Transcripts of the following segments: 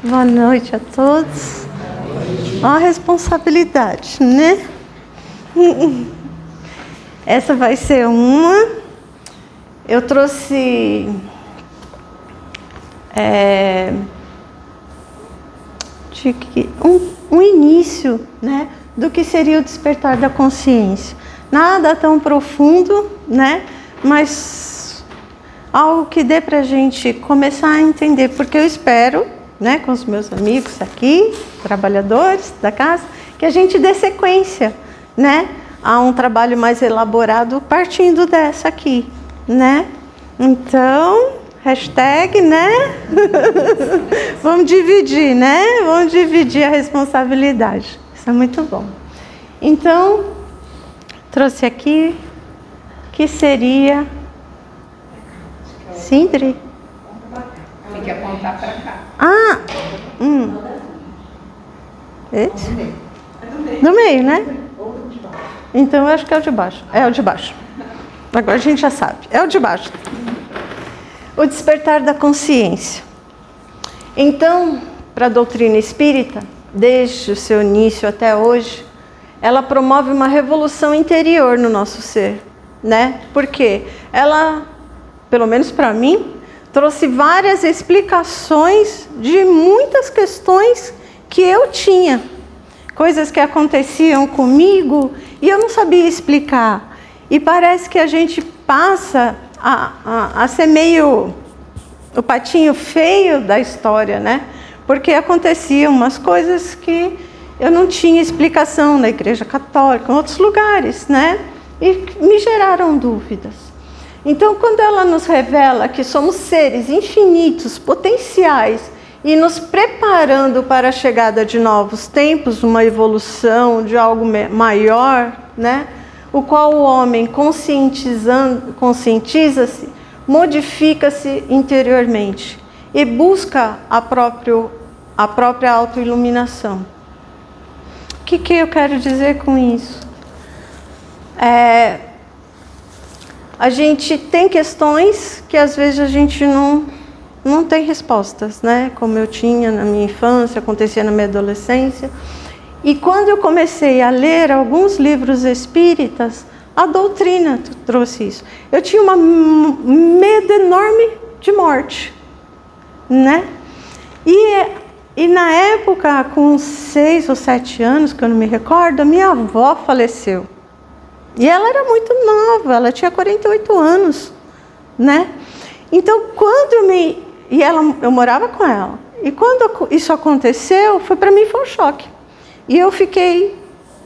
Boa noite a todos. Olha a responsabilidade, né? Essa vai ser uma. Eu trouxe um início, né, do que seria o despertar da consciência. Nada tão profundo, né, mas algo que dê pra gente começar a entender, porque eu espero, né, com os meus amigos aqui, trabalhadores da casa, que a gente dê sequência, né, a um trabalho mais elaborado partindo dessa aqui, né? Então, hashtag, né? Vamos dividir, né? Vamos dividir a responsabilidade. Isso é muito bom. Então, trouxe aqui, que seria... Sindri? Tem que apontar para cá. Ah! Esse? Do meio, né? Então, eu acho que é o de baixo. É o de baixo. Agora a gente já sabe. É o de baixo. O despertar da consciência. Então, para a doutrina espírita, desde o seu início até hoje, ela promove uma revolução interior no nosso ser, né? Porque ela, pelo menos para mim, trouxe várias explicações de muitas questões que eu tinha. Coisas que aconteciam comigo e eu não sabia explicar. E parece que a gente passa a ser meio o patinho feio da história, né? Porque aconteciam umas coisas que eu não tinha explicação na Igreja Católica, em outros lugares, né? E me geraram dúvidas. Então, quando ela nos revela que somos seres infinitos, potenciais, e nos preparando para a chegada de novos tempos, uma evolução de algo maior, né? O qual o homem conscientiza-se, modifica-se interiormente e busca a própria autoiluminação. O que eu quero dizer com isso? A gente tem questões que às vezes a gente não tem respostas, né? Como eu tinha na minha infância, acontecia na minha adolescência. E quando eu comecei a ler alguns livros espíritas, a doutrina trouxe isso. Eu tinha um medo enorme de morte, né? E na época, com 6 ou 7 anos, que eu não me recordo, a minha avó faleceu. E ela era muito nova, ela tinha 48 anos, né? Então, eu morava com ela. E quando isso aconteceu, para mim foi um choque. E eu fiquei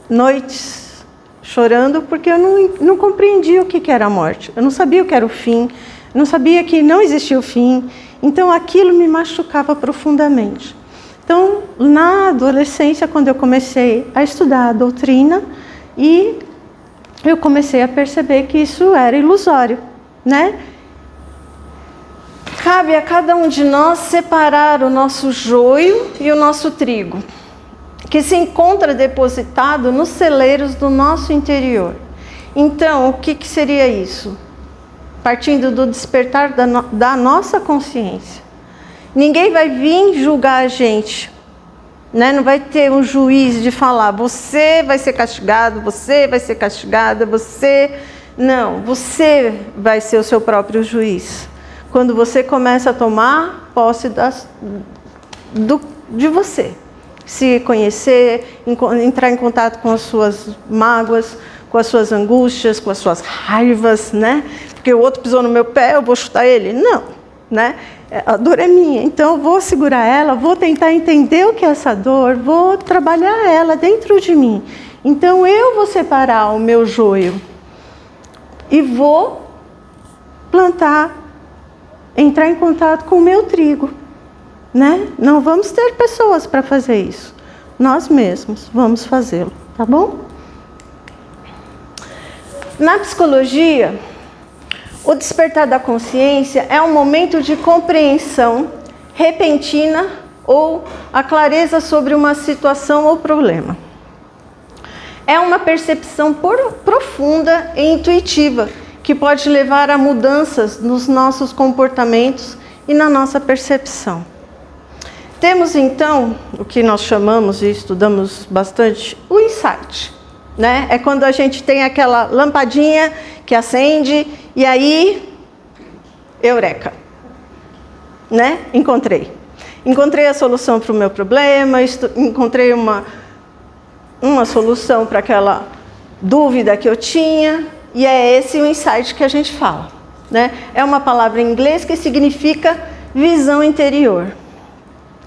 noites chorando porque eu não compreendia o que era a morte. Eu não sabia o que era o fim, não sabia que não existia o fim. Então aquilo me machucava profundamente. Então, na adolescência, quando eu comecei a estudar a doutrina, e eu comecei a perceber que isso era ilusório, né? Cabe a cada um de nós separar o nosso joio e o nosso trigo, que se encontra depositado nos celeiros do nosso interior. Então, o que seria isso? Partindo do despertar da nossa consciência. Ninguém vai vir julgar a gente, né? Não vai ter um juiz de falar, você vai ser castigado, você vai ser castigada, você... Não, você vai ser o seu próprio juiz. Quando você começa a tomar posse de você. Se conhecer, entrar em contato com as suas mágoas, com as suas angústias, com as suas raivas, né? Porque o outro pisou no meu pé, eu vou chutar ele? Não, né? A dor é minha, então eu vou segurar ela, vou tentar entender o que é essa dor, vou trabalhar ela dentro de mim. Então eu vou separar o meu joio e vou plantar, entrar em contato com o meu trigo, né? Não vamos ter pessoas para fazer isso. Nós mesmos vamos fazê-lo, tá bom? Na psicologia, o despertar da consciência é um momento de compreensão repentina ou a clareza sobre uma situação ou problema. É uma percepção profunda e intuitiva que pode levar a mudanças nos nossos comportamentos e na nossa percepção. Temos então o que nós chamamos e estudamos bastante, o insight, né? É quando a gente tem aquela lampadinha que acende e aí, eureka, né? Encontrei a solução para o meu problema, encontrei uma solução para aquela dúvida que eu tinha, e é esse o insight que a gente fala, né? É uma palavra em inglês que significa visão interior.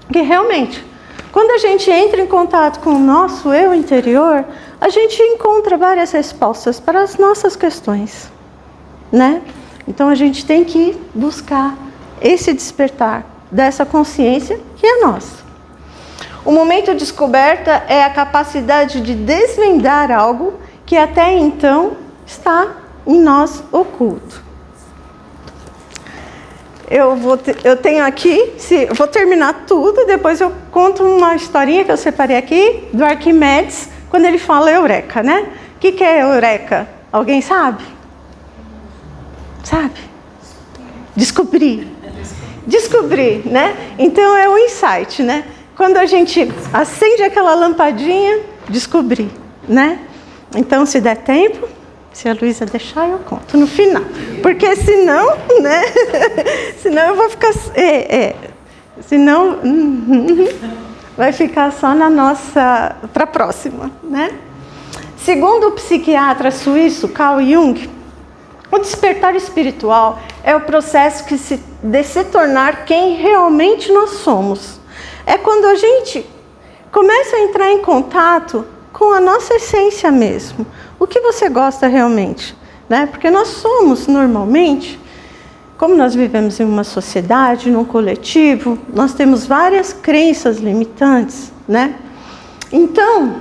Que realmente, quando a gente entra em contato com o nosso eu interior, a gente encontra várias respostas para as nossas questões, né? Então a gente tem que buscar esse despertar dessa consciência que é nossa. O momento de descoberta é a capacidade de desvendar algo que até então está em nós oculto. Eu tenho aqui, vou terminar tudo, depois eu conto uma historinha que eu separei aqui, do Arquimedes, quando ele fala eureka, né? O que é eureka? Alguém sabe? Sabe? Descobrir, né? Então é o insight, né? Quando a gente acende aquela lampadinha, descobrir, né? Então, se der tempo, se a Luísa deixar, eu conto no final. Porque senão, né? Senão eu vou ficar... Senão vai ficar só na nossa... para a próxima, né? Segundo o psiquiatra suíço Carl Jung, o despertar espiritual é o processo de se tornar quem realmente nós somos. É quando a gente começa a entrar em contato com a nossa essência mesmo. O que você gosta realmente, né? Porque nós somos, normalmente, como nós vivemos em uma sociedade, num coletivo, nós temos várias crenças limitantes, né? Então,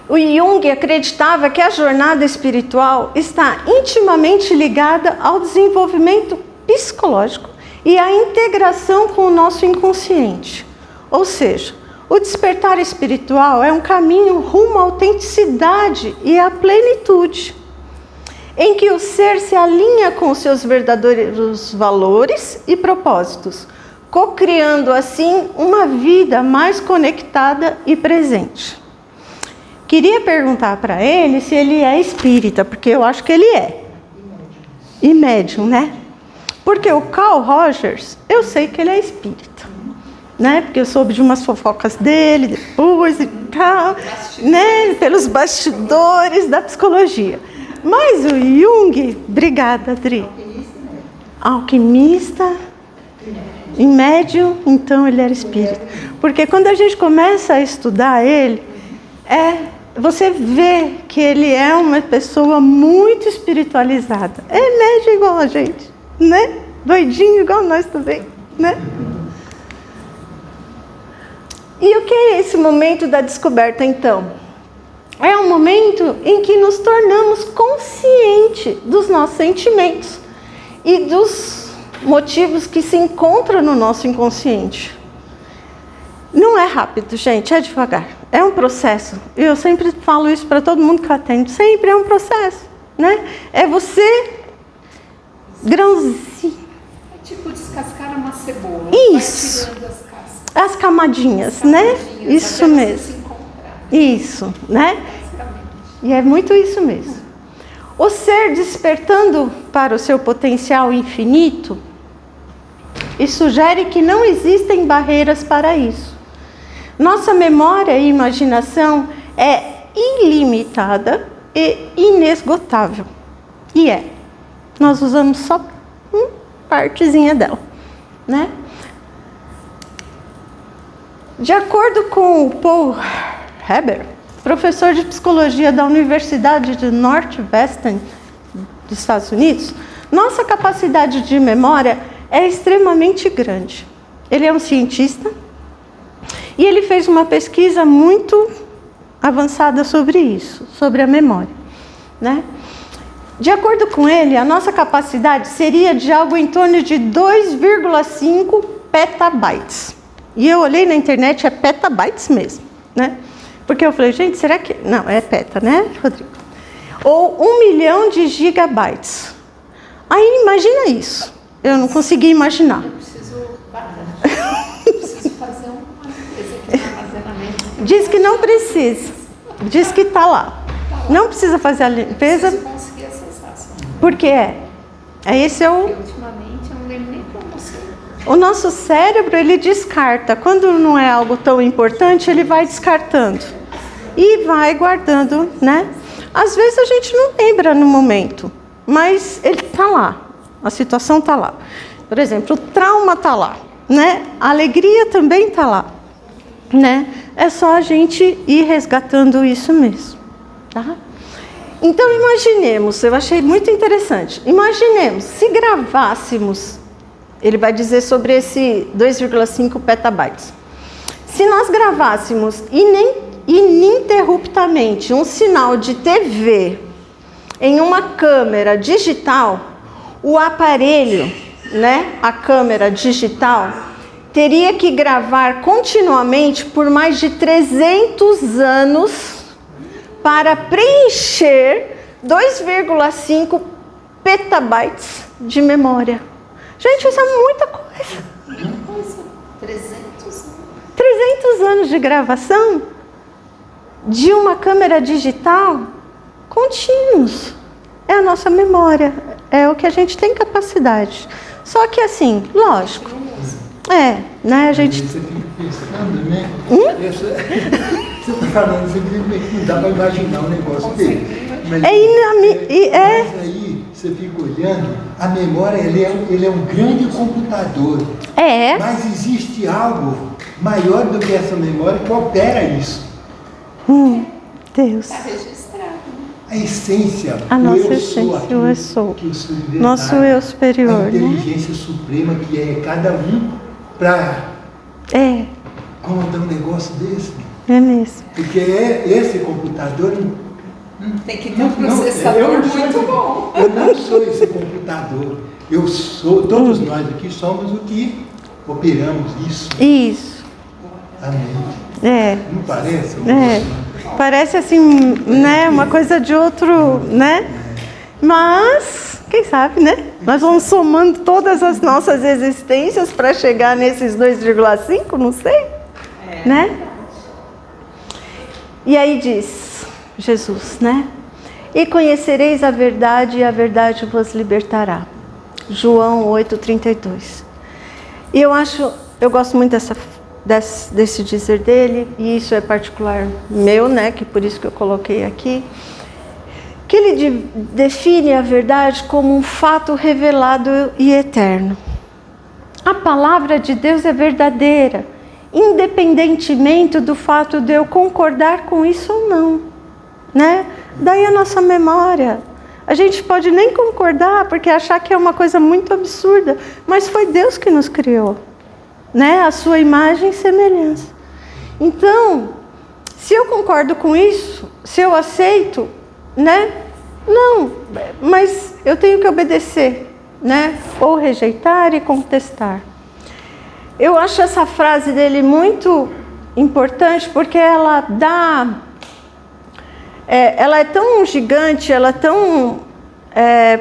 o Jung acreditava que a jornada espiritual está intimamente ligada ao desenvolvimento psicológico e à integração com o nosso inconsciente. Ou seja, o despertar espiritual é um caminho rumo à autenticidade e à plenitude, em que o ser se alinha com seus verdadeiros valores e propósitos, co-criando assim uma vida mais conectada e presente. Queria perguntar para ele se ele é espírita, porque eu acho que ele é. E médium, né? Porque o Carl Rogers, eu sei que ele é espírita, né? Porque eu soube de umas fofocas dele depois e tal, né? Pelos bastidores da psicologia. Mas o Jung, obrigada, Adri. Alquimista e médium, então ele era espírita. Porque quando a gente começa a estudar ele, você vê que ele é uma pessoa muito espiritualizada. É médium igual a gente, né? Doidinho igual nós também, né? E o que é esse momento da descoberta, então? É um momento em que nos tornamos conscientes dos nossos sentimentos e dos motivos que se encontram no nosso inconsciente. Não é rápido, gente, é devagar. É um processo. Eu sempre falo isso para todo mundo que eu atendo. Sempre é um processo, né? É você grãozinho. É tipo descascar uma cebola. Isso. Vai tirando as cascas. As camadinhas, né? Isso mesmo. Isso, né? E é muito isso mesmo. O ser despertando para o seu potencial infinito, e sugere que não existem barreiras para isso. Nossa memória e imaginação é ilimitada e inesgotável. E nós usamos só uma partezinha dela, né? De acordo com o Paul Heber, professor de psicologia da Universidade de Northwestern dos Estados Unidos, nossa capacidade de memória é extremamente grande. Ele é um cientista e ele fez uma pesquisa muito avançada sobre isso, sobre a memória, né? De acordo com ele, a nossa capacidade seria de algo em torno de 2,5 petabytes. E eu olhei na internet, é petabytes mesmo, né? Porque eu falei, gente, será que... Não, é peta, né, Rodrigo? ou 1 milhão de gigabytes. Aí imagina isso. Eu não consegui imaginar. Eu preciso fazer uma limpeza aqui no armazenamento. Diz que não precisa. Diz que está lá. Não precisa fazer a limpeza. Eu preciso conseguir acessar. Porque esse é o... Porque ultimamente eu não lembro nem como você. O nosso cérebro, ele descarta. Quando não é algo tão importante, ele vai descartando. E vai guardando, né? Às vezes a gente não lembra no momento. Mas ele está lá. A situação está lá. Por exemplo, o trauma está lá, né? A alegria também está lá, né? É só a gente ir resgatando isso mesmo, tá? Então imaginemos, eu achei muito interessante. Imaginemos, se gravássemos, ele vai dizer sobre esse 2,5 petabytes. Se nós gravássemos ininterruptamente um sinal de TV em uma câmera digital, o aparelho, né, a câmera digital, teria que gravar continuamente por mais de 300 anos para preencher 2,5 petabytes de memória. Gente, isso é muita coisa. 300 anos de gravação de uma câmera digital contínuos. É a nossa memória, é o que a gente tem capacidade. Só que assim, lógico, né, a gente... Você fica pensando, né? Você está falando, você não dá para imaginar um negócio dele. Mas aí você fica olhando, a memória, ele é um grande computador. Mas existe algo maior do que essa memória que opera isso. Deus. Está registrado. A essência, a nossa essência, o eu sou. Nosso eu superior. A inteligência suprema que é cada um para comandar um negócio desse. É mesmo. Porque esse computador... Tem que ter um processador muito bom. Eu não sou esse computador. Eu sou, todos nós aqui somos o que operamos isso. Isso. Amém. Não parece? Parece assim, né, uma coisa de outro, né? Mas, quem sabe, né? Nós vamos somando todas as nossas existências para chegar nesses 2,5, não sei, né? E aí diz Jesus, né? E conhecereis a verdade e a verdade vos libertará. João 8,32. E eu gosto muito desse dizer dele, e isso é particular meu, né, que por isso que eu coloquei aqui, que ele define a verdade como um fato revelado e eterno. A palavra de Deus é verdadeira, independentemente do fato de eu concordar com isso ou não, né? Daí a nossa memória. A gente pode nem concordar, porque achar que é uma coisa muito absurda, mas foi Deus que nos criou, né? A sua imagem e semelhança. Então, se eu concordo com isso, se eu aceito, né? Não, mas eu tenho que obedecer, né? Ou rejeitar e contestar. Eu acho essa frase dele muito importante, porque ela ela é tão gigante, ela é tão...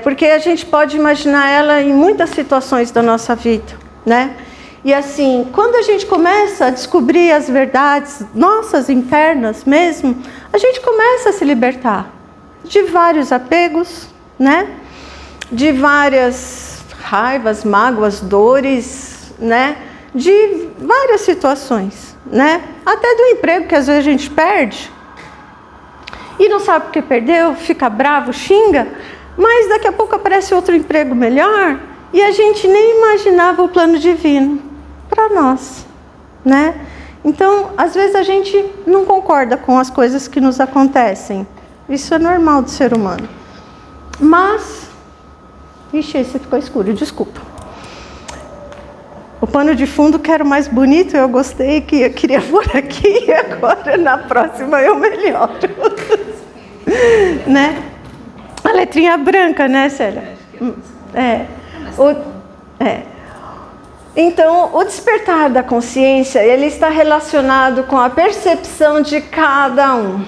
porque a gente pode imaginar ela em muitas situações da nossa vida, né? E assim, quando a gente começa a descobrir as verdades nossas internas mesmo, a gente começa a se libertar de vários apegos, né? De várias raivas, mágoas, dores, né? De várias situações, né? Até do emprego que às vezes a gente perde e não sabe porque perdeu, fica bravo, xinga, mas daqui a pouco aparece outro emprego melhor e a gente nem imaginava o plano divino para nós, né? Então, às vezes a gente não concorda com as coisas que nos acontecem. Isso é normal do ser humano. Mas, ixi, esse ficou escuro, desculpa. O pano de fundo que era o mais bonito, eu gostei, que eu queria pôr aqui, e agora na próxima eu melhoro. Né? A letrinha branca, né, Célia? Então, o despertar da consciência, ele está relacionado com a percepção de cada um.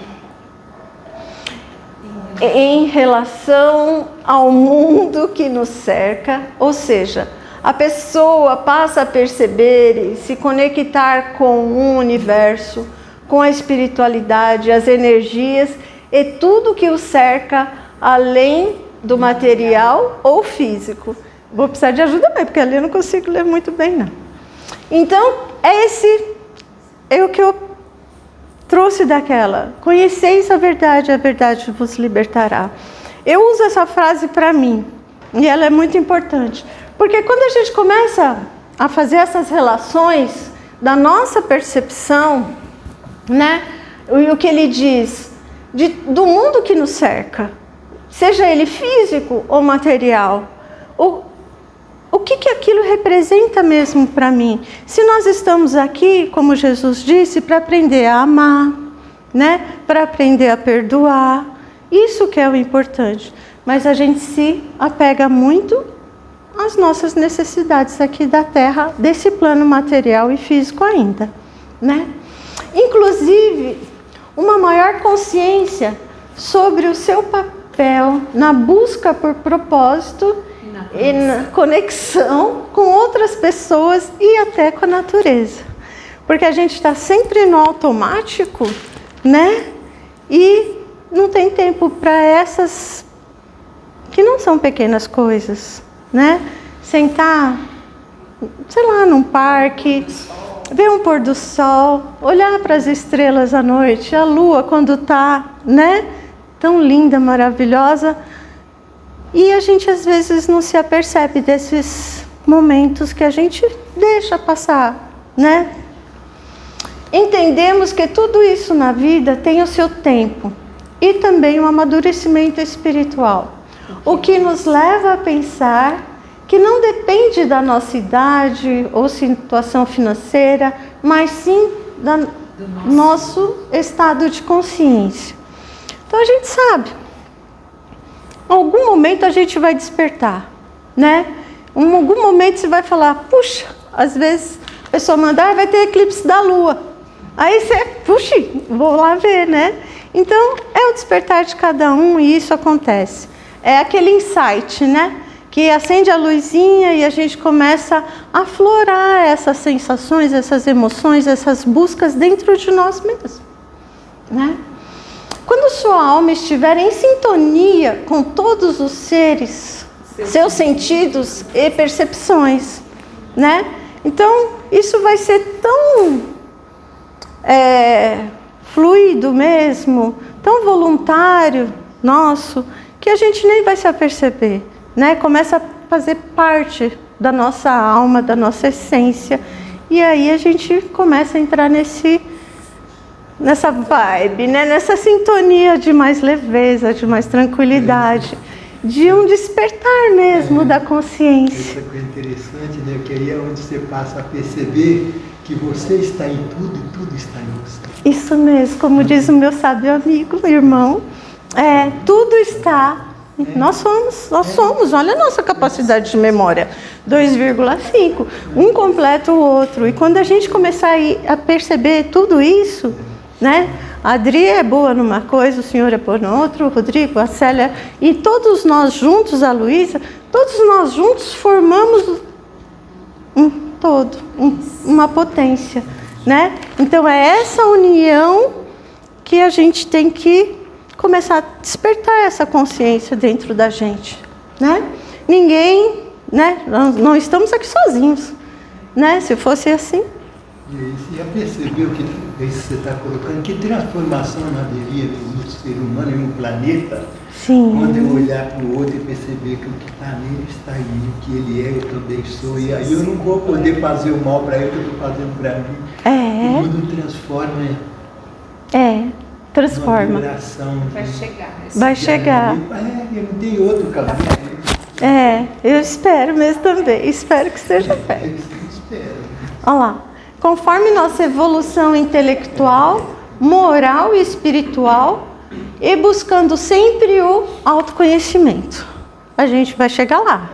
em relação ao mundo que nos cerca, ou seja, a pessoa passa a perceber e se conectar com o universo, com a espiritualidade, as energias e tudo que o cerca além do material ou físico. Vou precisar de ajuda mesmo, porque ali eu não consigo ler muito bem, não. Então, esse é o que eu trouxe daquela. Conheceis a verdade vos libertará. Eu uso essa frase para mim, e ela é muito importante. Porque quando a gente começa a fazer essas relações da nossa percepção, né? E o que ele diz do mundo que nos cerca, seja ele físico ou material, o que aquilo representa mesmo para mim? Se nós estamos aqui, como Jesus disse, para aprender a amar, né? Para aprender a perdoar, isso que é o importante. Mas a gente se apega muito às nossas necessidades aqui da Terra, desse plano material e físico ainda, né? Inclusive, uma maior consciência sobre o seu papel na busca por propósito e na conexão com outras pessoas e até com a natureza. Porque a gente está sempre no automático, né? E não tem tempo para essas que não são pequenas coisas, né? Sentar, sei lá, num parque, ver um pôr do sol, olhar para as estrelas à noite, a lua quando está, né? Tão linda, maravilhosa. E a gente às vezes não se apercebe desses momentos que a gente deixa passar, né? Entendemos que tudo isso na vida tem o seu tempo e também um amadurecimento espiritual. O que nos leva a pensar que não depende da nossa idade ou situação financeira, mas sim do nosso estado de consciência. Então a gente sabe, em algum momento a gente vai despertar, né? Em algum momento você vai falar, puxa, às vezes a pessoa manda, vai ter eclipse da lua. Aí você, puxa, vou lá ver, né? Então é o despertar de cada um e isso acontece. É aquele insight, né? Que acende a luzinha e a gente começa a aflorar essas sensações, essas emoções, essas buscas dentro de nós mesmos, né? Quando sua alma estiver em sintonia com todos os seres, seus sentidos e percepções, né? Então, isso vai ser tão fluido mesmo, tão voluntário nosso, que a gente nem vai se aperceber, né? Começa a fazer parte da nossa alma, da nossa essência, e aí a gente começa a entrar nessa vibe, né? Nessa sintonia de mais leveza, de mais tranquilidade, de um despertar mesmo da consciência. Essa coisa interessante, né? Que aí é onde você passa a perceber que você está em tudo e tudo está em você. Isso mesmo, como diz o meu sábio amigo, meu irmão, tudo está. Nós somos, olha a nossa capacidade de memória, 2,5, um completa o outro. E quando a gente começar a perceber tudo isso, né? A Adri é boa numa coisa, o senhor é boa no outro, o Rodrigo, a Célia, e todos nós juntos, a Luísa, todos nós juntos formamos um todo, uma potência, né? Então é essa união que a gente tem que começar a despertar essa consciência dentro da gente, né? Ninguém, né? Nós não estamos aqui sozinhos, né? Se fosse assim. E você já percebeu que você está colocando que transformação não haveria no ser humano e no planeta? Sim. Quando eu olhar para o outro e perceber que o que está nele está aí, o que ele é, eu também sou. E aí eu não vou poder fazer o mal para ele que eu estou fazendo para mim. O mundo transforma. Transforma. Vai chegar. Vai chegar. Não tem outro caminho. Eu espero mesmo também. Espero que seja perto. Eu espero. Olha lá. Conforme nossa evolução intelectual, moral e espiritual, e buscando sempre o autoconhecimento, a gente vai chegar lá,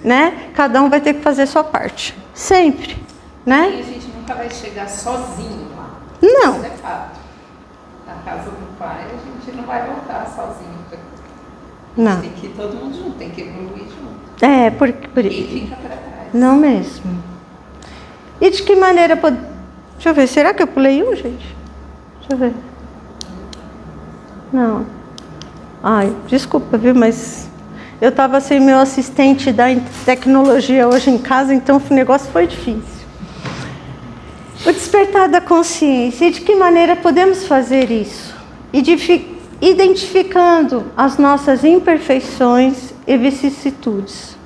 né? Cada um vai ter que fazer sua parte, sempre, né? E a gente nunca vai chegar sozinho lá. Não. Isso é fato. Na casa do pai, a gente não vai voltar sozinho. Não. Tem que ir todo mundo junto, tem que evoluir junto. É, por... Ninguém fica para trás. Não mesmo. E de que maneira pode... Deixa eu ver, será que eu pulei um, gente? Deixa eu ver. Não. Ai, desculpa, viu, mas eu estava sem meu assistente da tecnologia hoje em casa, então o negócio foi difícil. O despertar da consciência. E de que maneira podemos fazer isso? Identificando as nossas imperfeições e vicissitudes,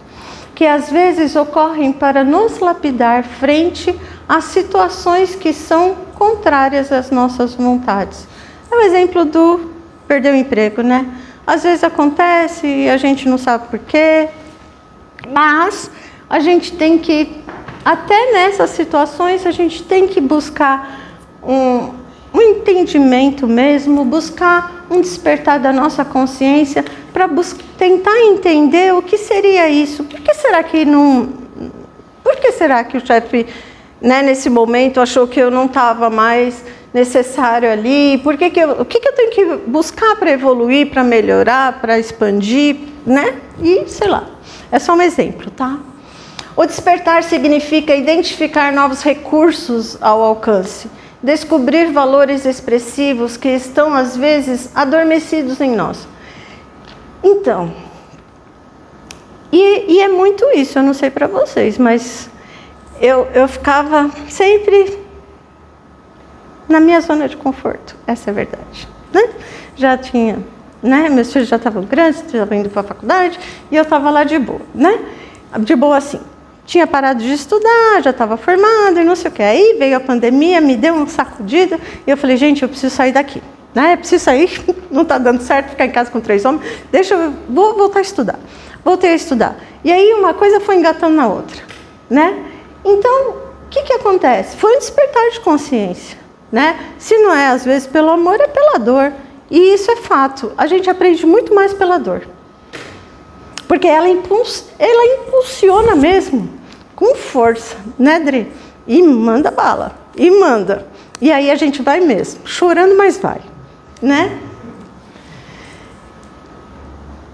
que às vezes ocorrem para nos lapidar frente a situações que são contrárias às nossas vontades. É o exemplo do perder o emprego, né? Às vezes acontece e a gente não sabe por quê, mas a gente tem que, até nessas situações, a gente tem que buscar um entendimento mesmo, buscar um despertar da nossa consciência para tentar entender o que seria isso. Por que será que o chefe, né, nesse momento achou que eu não estava mais necessário ali? O que eu tenho que buscar para evoluir, para melhorar, para expandir, né? E sei lá, é só um exemplo, tá? O despertar significa identificar novos recursos ao alcance, descobrir valores expressivos que estão às vezes adormecidos em nós. Então, e é muito isso, eu não sei para vocês, mas eu ficava sempre na minha zona de conforto, essa é a verdade, né? Já tinha, né? Meus filhos já estavam grandes, estavam indo para a faculdade, e eu estava lá de boa, né? De boa assim, tinha parado de estudar, já estava formada e não sei o que. Aí veio a pandemia, me deu uma sacudida, e eu falei, gente, eu preciso sair daqui, né? Eu preciso sair, não está dando certo ficar em casa com 3 homens, vou voltar a estudar. Voltei a estudar. E aí uma coisa foi engatando na outra, né? Então, o que acontece? Foi um despertar de consciência, né? Se não é às vezes pelo amor, é pela dor. E isso é fato. A gente aprende muito mais pela dor. Porque ela impulsiona mesmo, com força, né, Dri? E manda bala, e manda. E aí a gente vai mesmo, chorando, mas vai, né?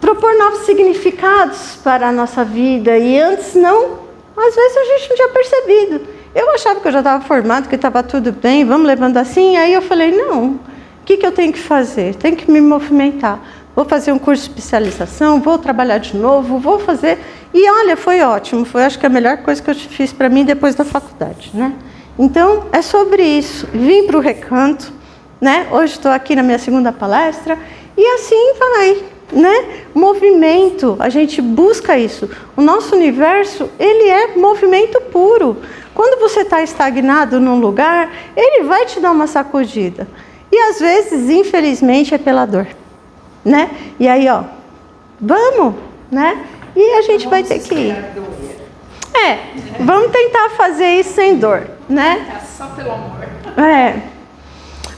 Propor novos significados para a nossa vida, e antes não, às vezes a gente não tinha percebido. Eu achava que eu já estava formado, que estava tudo bem, vamos levando assim. Aí eu falei, não, o que eu tenho que fazer? Tenho que me movimentar. Vou fazer um curso de especialização, vou trabalhar de novo, vou fazer. E olha, foi ótimo, foi acho que a melhor coisa que eu fiz para mim depois da faculdade, né? Então, é sobre isso. Vim para o Recanto, né? Hoje estou aqui na minha segunda palestra, e assim vai, né? Movimento, a gente busca isso. O nosso universo, ele é movimento puro. Quando você está estagnado num lugar, ele vai te dar uma sacudida. E às vezes, infelizmente, é pela dor, né? E aí, ó, vamos, né? E a gente vai ter que ir. Vamos tentar fazer isso sem dor, né? É só pelo amor.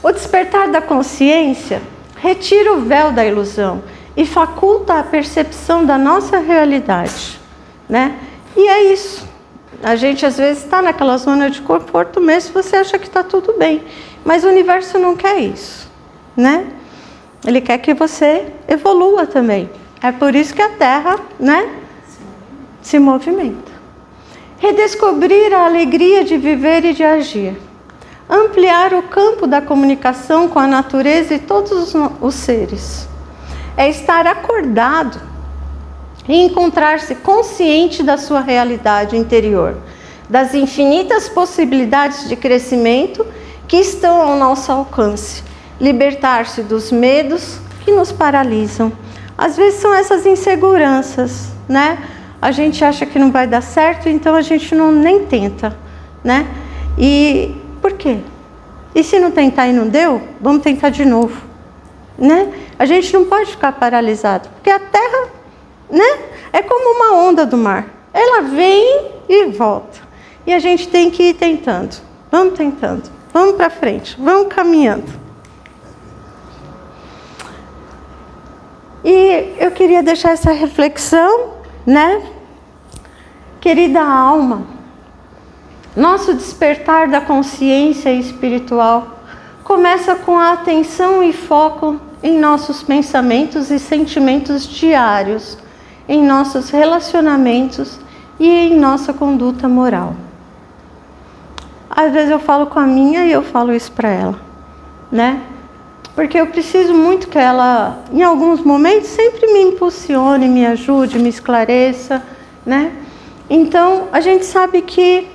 O despertar da consciência retira o véu da ilusão e faculta a percepção da nossa realidade, né? E é isso. A gente às vezes está naquela zona de conforto mesmo, você acha que está tudo bem, mas o universo não quer isso, né? Ele quer que você evolua também. É por isso que a Terra, né, se movimenta. Redescobrir a alegria de viver e de agir. Ampliar o campo da comunicação com a natureza e todos os seres. É estar acordado e encontrar-se consciente da sua realidade interior, das infinitas possibilidades de crescimento que estão ao nosso alcance. Libertar-se dos medos que nos paralisam. Às vezes são essas inseguranças, né? A gente acha que não vai dar certo, então a gente nem tenta, né? E por quê? E se não tentar e não deu, vamos tentar de novo, né? A gente não pode ficar paralisado, porque a Terra, né, é como uma onda do mar. Ela vem e volta. E a gente tem que ir tentando. Vamos tentando. Vamos para frente. Vamos caminhando. E eu queria deixar essa reflexão, né? Querida alma, nosso despertar da consciência espiritual começa com a atenção e foco em nossos pensamentos e sentimentos diários, em nossos relacionamentos e em nossa conduta moral. Às vezes eu falo com a minha e eu falo isso para ela, né? Porque eu preciso muito que ela, em alguns momentos, sempre me impulsione, me ajude, me esclareça, né? Então, a gente sabe que,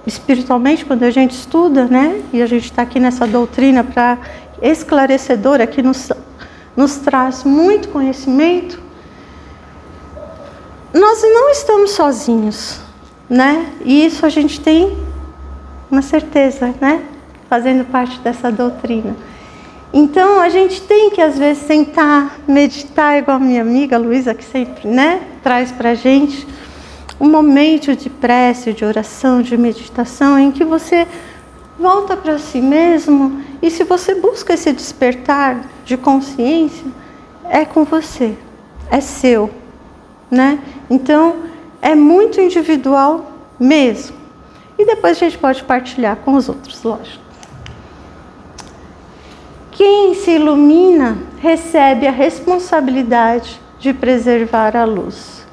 espiritualmente, quando a gente estuda, né? E a gente está aqui nessa doutrina para esclarecedora, que nos traz muito conhecimento, nós não estamos sozinhos, né? E isso a gente tem uma certeza, né? Fazendo parte dessa doutrina. Então, a gente tem que, às vezes, sentar, meditar, igual a minha amiga Luísa, que sempre, né, traz pra gente um momento de prece, de oração, de meditação, em que você volta para si mesmo e se você busca esse despertar de consciência, é com você, é seu, né? Então, é muito individual mesmo. E depois a gente pode partilhar com os outros, lógico. Quem se ilumina recebe a responsabilidade de preservar a luz.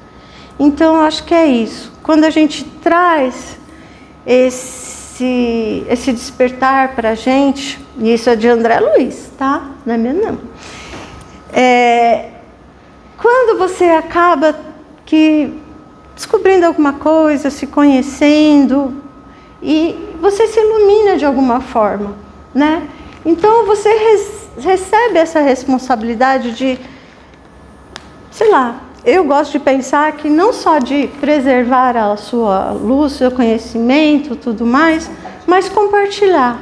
Então, eu acho que é isso. Quando a gente traz esse despertar para a gente, e isso é de André Luiz, tá? Não é meu, não. Quando você acaba descobrindo alguma coisa, se conhecendo, e você se ilumina de alguma forma, né? Então, você recebe essa responsabilidade de, sei lá, eu gosto de pensar que não só de preservar a sua luz, seu conhecimento, tudo mais, mas compartilhar,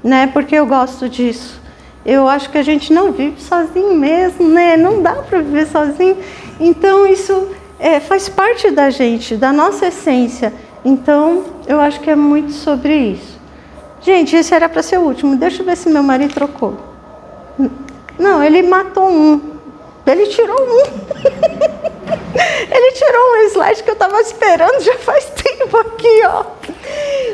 né? Porque eu gosto disso. Eu acho que a gente não vive sozinho mesmo, né? Não dá para viver sozinho. Então, isso faz parte da gente, da nossa essência. Então, eu acho que é muito sobre isso. Gente, esse era para ser o último. Deixa eu ver se meu marido trocou. Não, ele matou um. Ele tirou um. Ele tirou um slide que eu estava esperando já faz tempo aqui, ó.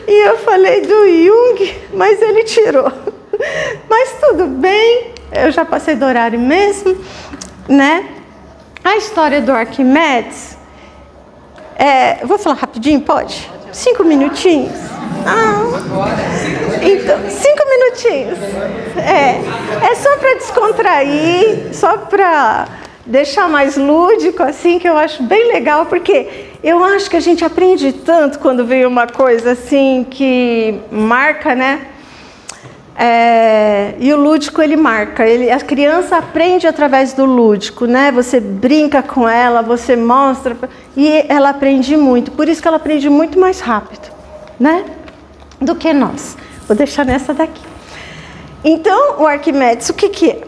E eu falei do Jung, mas ele tirou. Mas tudo bem, eu já passei do horário mesmo, né? A história do Arquimedes, vou falar rapidinho, pode? 5 minutinhos? Então, 5 minutinhos. É só para descontrair, só para deixar mais lúdico, assim, que eu acho bem legal, porque eu acho que a gente aprende tanto quando vem uma coisa assim que marca, né? E o lúdico, ele marca. A criança aprende através do lúdico, né? Você brinca com ela, você mostra, e ela aprende muito. Por isso que ela aprende muito mais rápido, né? Do que nós. Vou deixar nessa daqui. Então, o Arquimedes, o que é?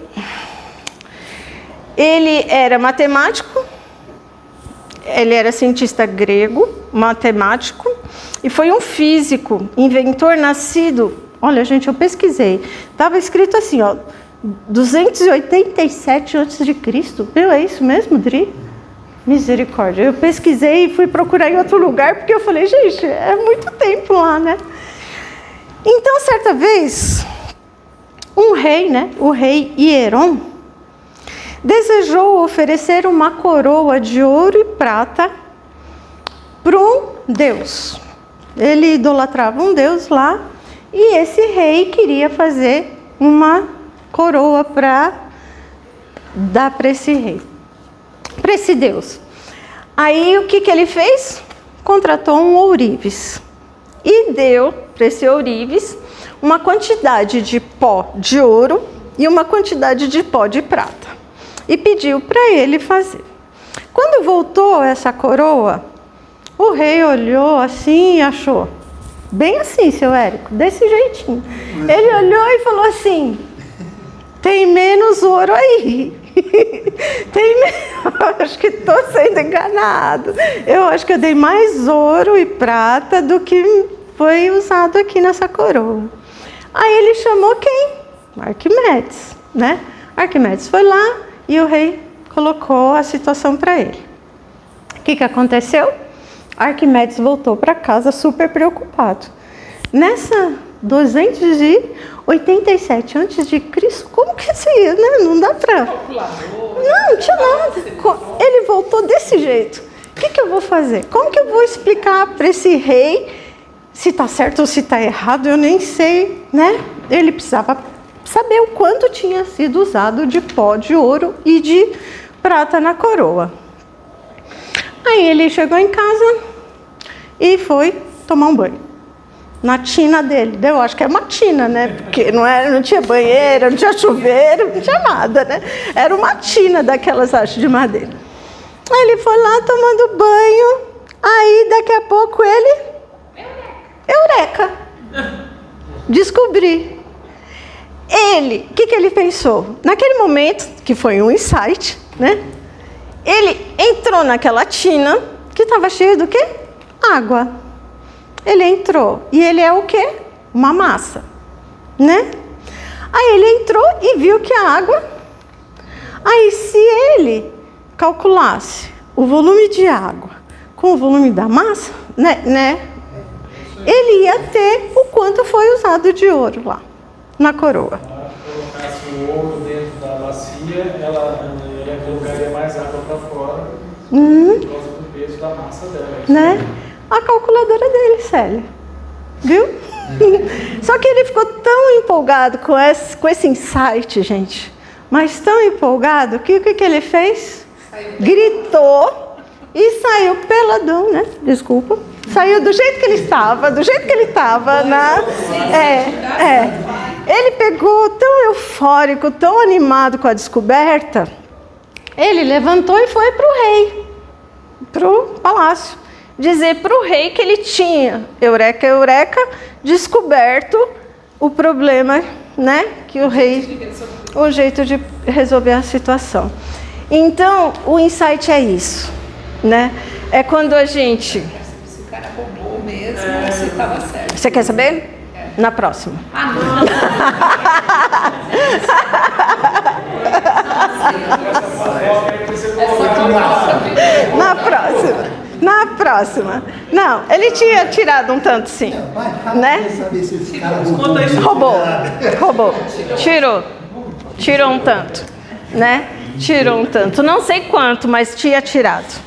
Ele era matemático, ele era cientista grego, matemático, e foi um físico, inventor nascido. Olha, gente, eu pesquisei. Estava escrito assim, ó, 287 a.C. Meu, é isso mesmo, Dri? Misericórdia. Eu pesquisei e fui procurar em outro lugar, porque eu falei, gente, é muito tempo lá, né? Então, certa vez, um rei, né, o rei Hieron, desejou oferecer uma coroa de ouro e prata para um deus. Ele idolatrava um deus lá, e esse rei queria fazer uma coroa para dar para esse rei, para esse deus. Aí o que ele fez? Contratou um ourives e deu para esse ourives uma quantidade de pó de ouro e uma quantidade de pó de prata. E pediu para ele fazer. Quando voltou essa coroa, o rei olhou assim e achou, bem assim, seu Érico, desse jeitinho. Ele olhou e falou assim, tem menos ouro aí. Acho que estou sendo enganado. Eu acho que eu dei mais ouro e prata do que foi usado aqui nessa coroa. Aí ele chamou quem? Arquimedes, né? Arquimedes foi lá e o rei colocou a situação para ele. O que Aconteceu? Arquimedes voltou para casa super preocupado. Nessa 287 antes de Cristo. Como que isso ia, né? Não dá pra... Não tinha nada. Ele voltou desse jeito. O que eu vou fazer? Como que eu vou explicar para esse rei se está certo ou se está errado? Eu nem sei, né? Ele precisava saber o quanto tinha sido usado de pó de ouro e de prata na coroa. Aí ele chegou em casa e foi tomar um banho na tina dele. Eu acho que é uma tina, né? Porque não tinha banheiro, não tinha chuveiro, não tinha nada, né? Era uma tina daquelas, acho, de madeira. Aí ele foi lá tomando banho. Aí daqui a pouco ele... Eureka! Descobri. Ele, o que ele pensou? Naquele momento, que foi um insight, né? Ele entrou naquela tina que estava cheia do quê? Água. Ele entrou. E ele é o quê? Uma massa, né? Aí ele entrou e viu que a água... Aí se ele calculasse o volume de água com o volume da massa, né? Ele ia ter o quanto foi usado de ouro lá na coroa. Se colocasse o ouro dentro da bacia, ela colocaria mais água para fora por causa do peso da massa dela. Né? A calculadora dele, Célia. Viu? Só que ele ficou tão empolgado com esse insight, gente. Mas tão empolgado que o que ele fez? Gritou e saiu peladão, né? Desculpa. Saiu do jeito que ele estava, Ele pegou tão eufórico, tão animado com a descoberta, ele levantou e foi para o rei, para o palácio, dizer para o rei que ele tinha, eureka, eureka, descoberto o problema, né? Que o rei, o jeito de resolver a situação. Então, o insight é isso, né? É quando a gente... Se o cara roubou mesmo, você estava certo. Você quer saber? Na próxima. Ah, não. Na próxima. Não, ele tinha tirado um tanto sim, né? Roubou. Tirou um tanto, né? Tirou um tanto. Não sei quanto, mas tinha tirado,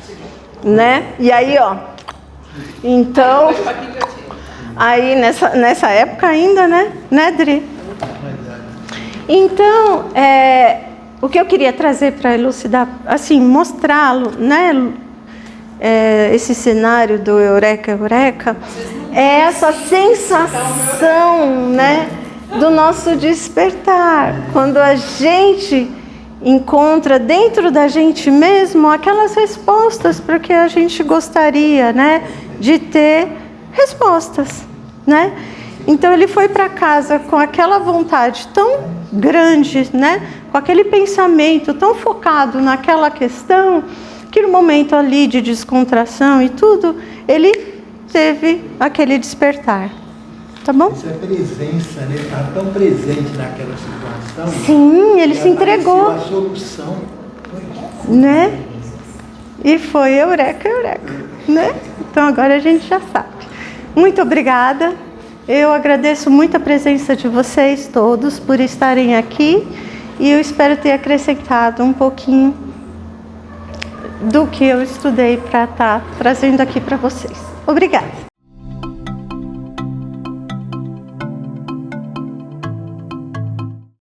né? E aí, ó. Então, aí nessa época ainda, né, Dri? Então, o que eu queria trazer para elucidar, assim, mostrá-lo, né? Esse cenário do eureka, eureka, é essa sensação, né, do nosso despertar. Quando a gente encontra dentro da gente mesmo aquelas respostas para o que a gente gostaria, né, de ter respostas, né? Então ele foi para casa com aquela vontade tão grande, né, com aquele pensamento tão focado naquela questão, que no momento ali de descontração e tudo, ele teve aquele despertar. Tá bom? Essa presença, né? Estava tão presente naquela situação. Sim, ele se entregou. A solução. Né? E foi eureka, eureka. Né? Então agora a gente já sabe. Muito obrigada. Eu agradeço muito a presença de vocês todos por estarem aqui. E eu espero ter acrescentado um pouquinho do que eu estudei para estar trazendo aqui para vocês. Obrigada.